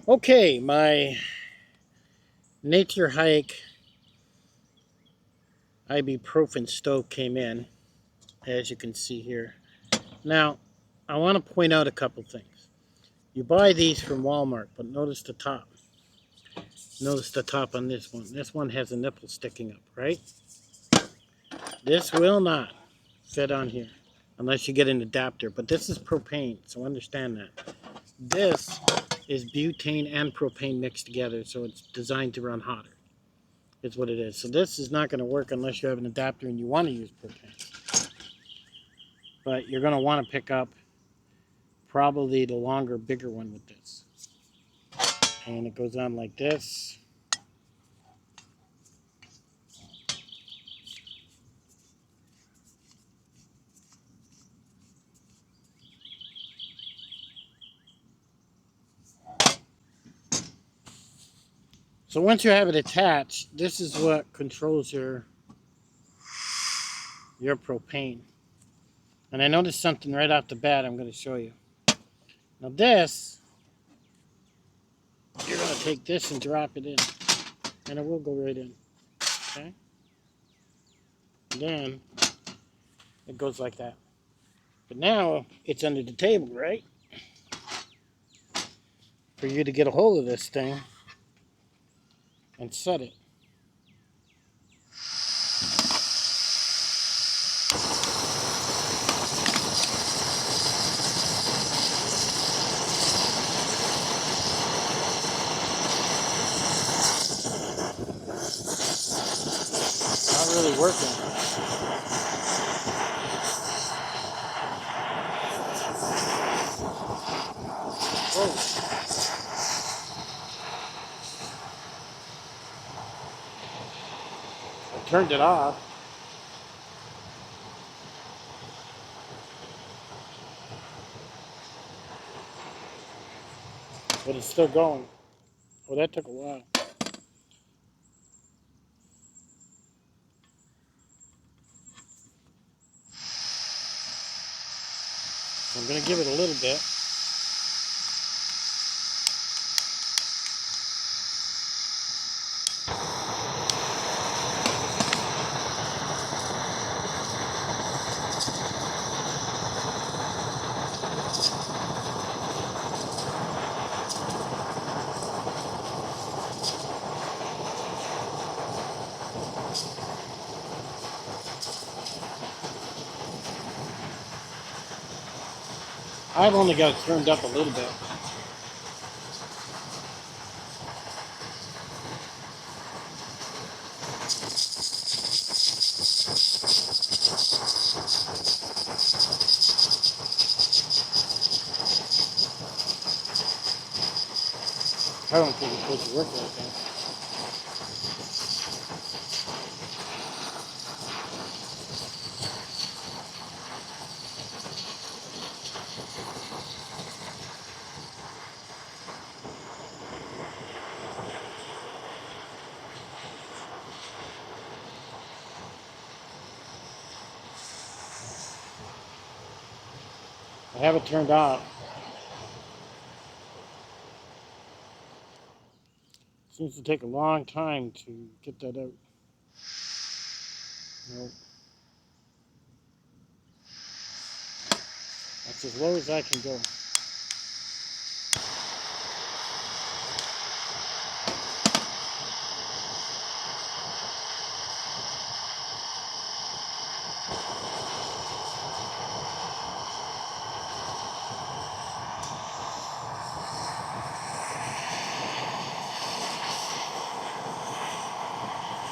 Okay, my Naturehike ibuprofen stove came in, as you can see here. Now, I want to point out a couple things. You buy these from Walmart, but notice the top. Notice the top on this one. This one has a nipple sticking up, right? This will not fit on here unless you get an adapter, but this is propane, so understand that. This is butane and propane mixed together, so it's designed to run hotter. Is what it is. So this is not going to work unless you have an adapter and you want to use propane. But you're going to want to pick up probably the longer, bigger one with this. And it goes on like this. So once you have it attached, this is what controls your propane. And I noticed something right off the bat I'm going to show you. Now this, you're going to take this and drop it in. And it will go right in. Okay? And then it goes like that. But now it's under the table, right? For you to get a hold of this thing and set it. Not really working. Whoa. I turned it off. But it's still going. Oh, that took a while. I'm going to give it a little bit. I've only got it turned up a little bit. I don't think it's supposed to work like that. I have it turned off. Seems to take a long time to get that out. Nope. That's as low as I can go.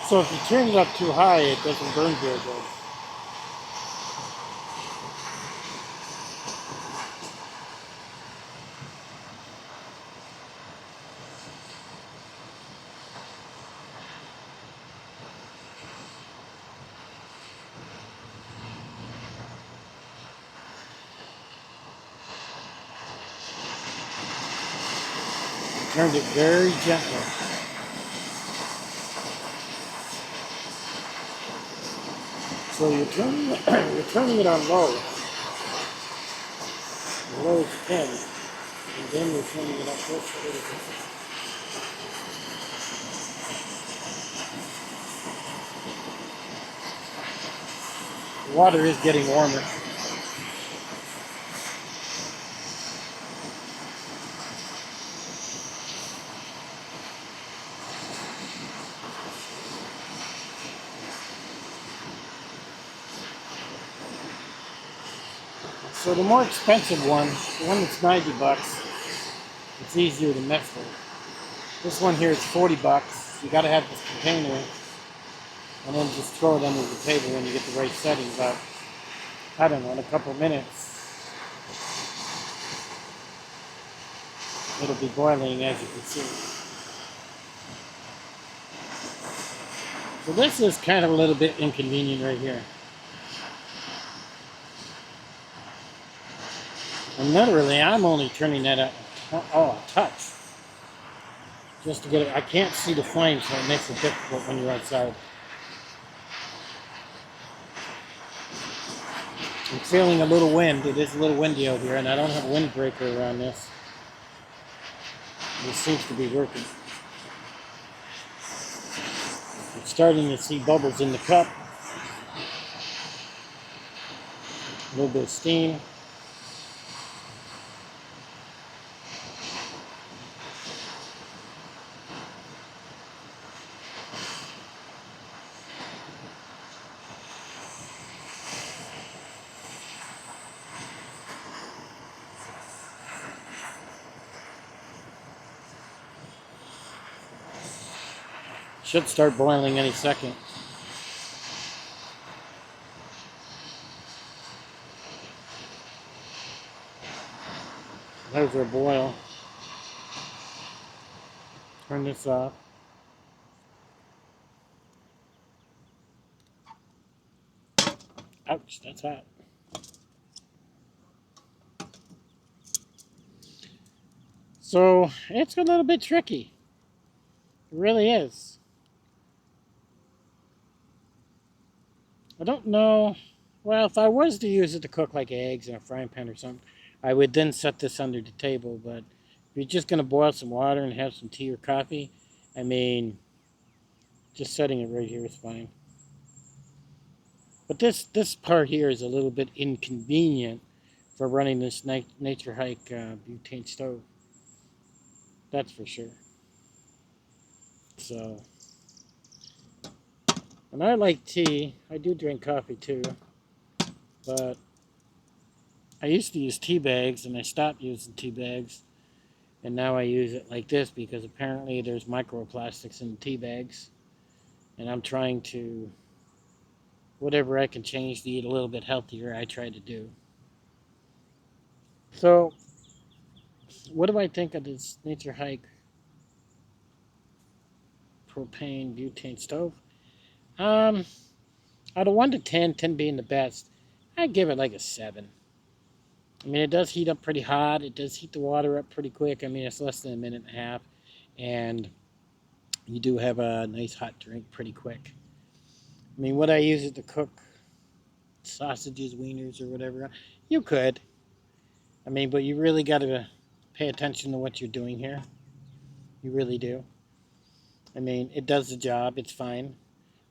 So if you turn it up too high, it doesn't burn very good. Turned it very gently. So you're turning it on low. The low is 10. And then we're turning it up just a little bit. The water is getting warmer. So the more expensive one, the one that's 90 bucks, it's easier to mess with. This one here is 40 bucks. You gotta have this container and then just throw it under the table when you get the right setting. But I don't know, in a couple of minutes, it'll be boiling, as you can see. So this is kind of a little bit inconvenient right here. And literally, I'm only turning that up, a touch. Just to get it, I can't see the flame, so it makes it difficult when you're outside. I'm feeling a little wind. It is a little windy out here, and I don't have a windbreaker around this. It seems to be working. I'm starting to see bubbles in the cup. A little bit of steam. Should start boiling any second. There's our boil. Turn this off. Ouch, that's hot. So it's a little bit tricky. It really is. I don't know. Well, if I was to use it to cook like eggs in a frying pan or something, I would then set this under the table. But if you're just going to boil some water and have some tea or coffee, I mean, just setting it right here is fine. But this part here is a little bit inconvenient for running this Naturehike butane stove. That's for sure. So, and I like tea. I do drink coffee too. But I used to use tea bags, and I stopped using tea bags. And now I use it like this because apparently there's microplastics in the tea bags. And I'm trying to, whatever I can change to eat a little bit healthier, I try to do. So, what do I think of this Naturehike propane butane stove? Out of 1 to 10, 10 being the best, I'd give it like a 7. I mean, it does heat up pretty hot. It does heat the water up pretty quick. I mean, it's less than a minute and a half. And you do have a nice hot drink pretty quick. I mean, would I use it to cook sausages, wieners, or whatever? You could. I mean, but you really got to pay attention to what you're doing here. You really do. I mean, it does the job. It's fine.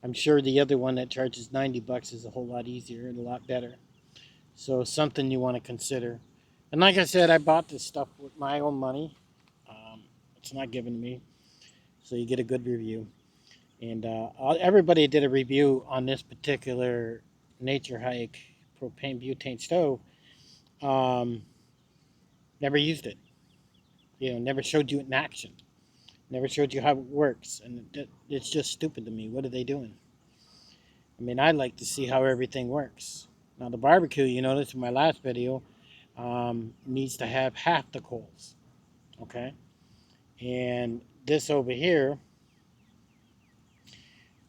I'm sure the other one that charges 90 bucks is a whole lot easier and a lot better. So something you want to consider. And like I said, I bought this stuff with my own money. It's not given to me. So you get a good review. And everybody did a review on this particular Naturehike propane butane stove. Never used it. Never showed you it in action. Never showed you how it works. And it's just stupid to me. What are they doing? I mean, I'd like to see how everything works. Now, the barbecue, you noticed in my last video, needs to have half the coals. Okay? And this over here,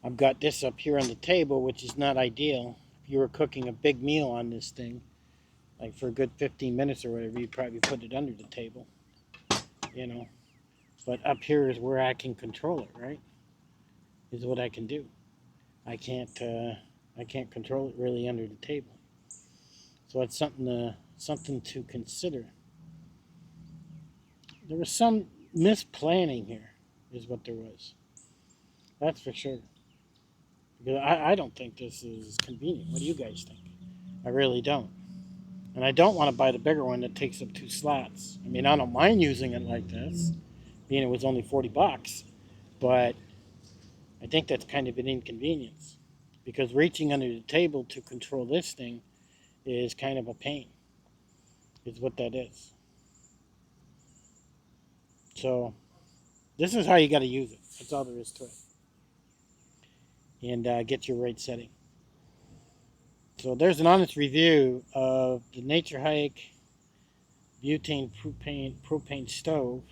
I've got this up here on the table, which is not ideal. If you were cooking a big meal on this thing, like for a good 15 minutes or whatever, you'd probably put it under the table. But up here is where I can control it, right? Is what I can do. I can't control it really under the table. So it's something to consider. There was some misplanning here, is what there was. That's for sure. Because I don't think this is convenient. What do you guys think? I really don't. And I don't want to buy the bigger one that takes up 2 slots. I mean, I don't mind using it like this, being it was only 40 bucks, but I think that's kind of an inconvenience because reaching under the table to control this thing is kind of a pain, is what that is. So this is how you got to use it. That's all there is to it. And get your right setting. So there's an honest review of the Naturehike butane propane stove,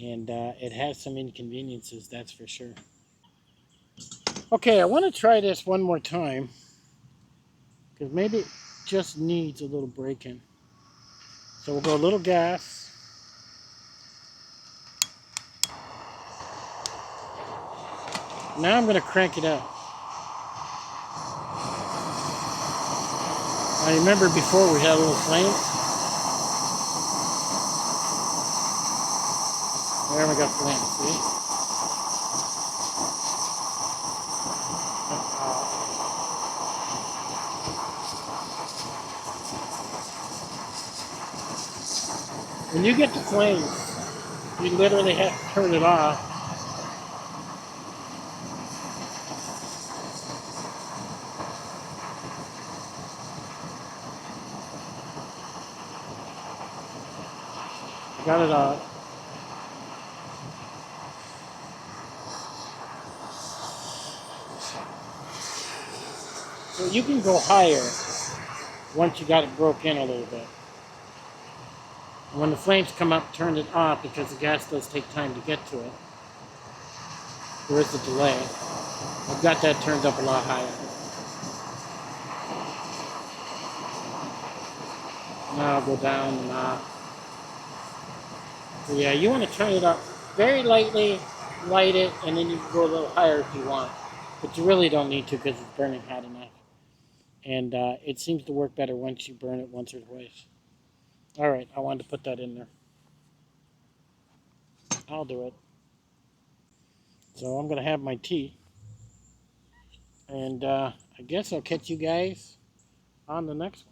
and it has some inconveniences, that's for sure. Okay, I want to try this one more time because maybe it just needs a little break-in. So we'll go a little gas. Now I'm going to crank it up. I remember before we had a little flame. There we got flame, see? When you get the flames, you literally have to turn it off. Got it off. So you can go higher once you got it broke in a little bit. When the flames come up, turn it off because the gas does take time to get to it. There is a delay. I've got that turned up a lot higher. Now I'll go down and up. So yeah, you want to turn it up very lightly, light it, and then you can go a little higher if you want. But you really don't need to because it's burning hot enough. And it seems to work better once you burn it once or twice. All right, I wanted to put that in there. I'll do it. So I'm going to have my tea. And I guess I'll catch you guys on the next one.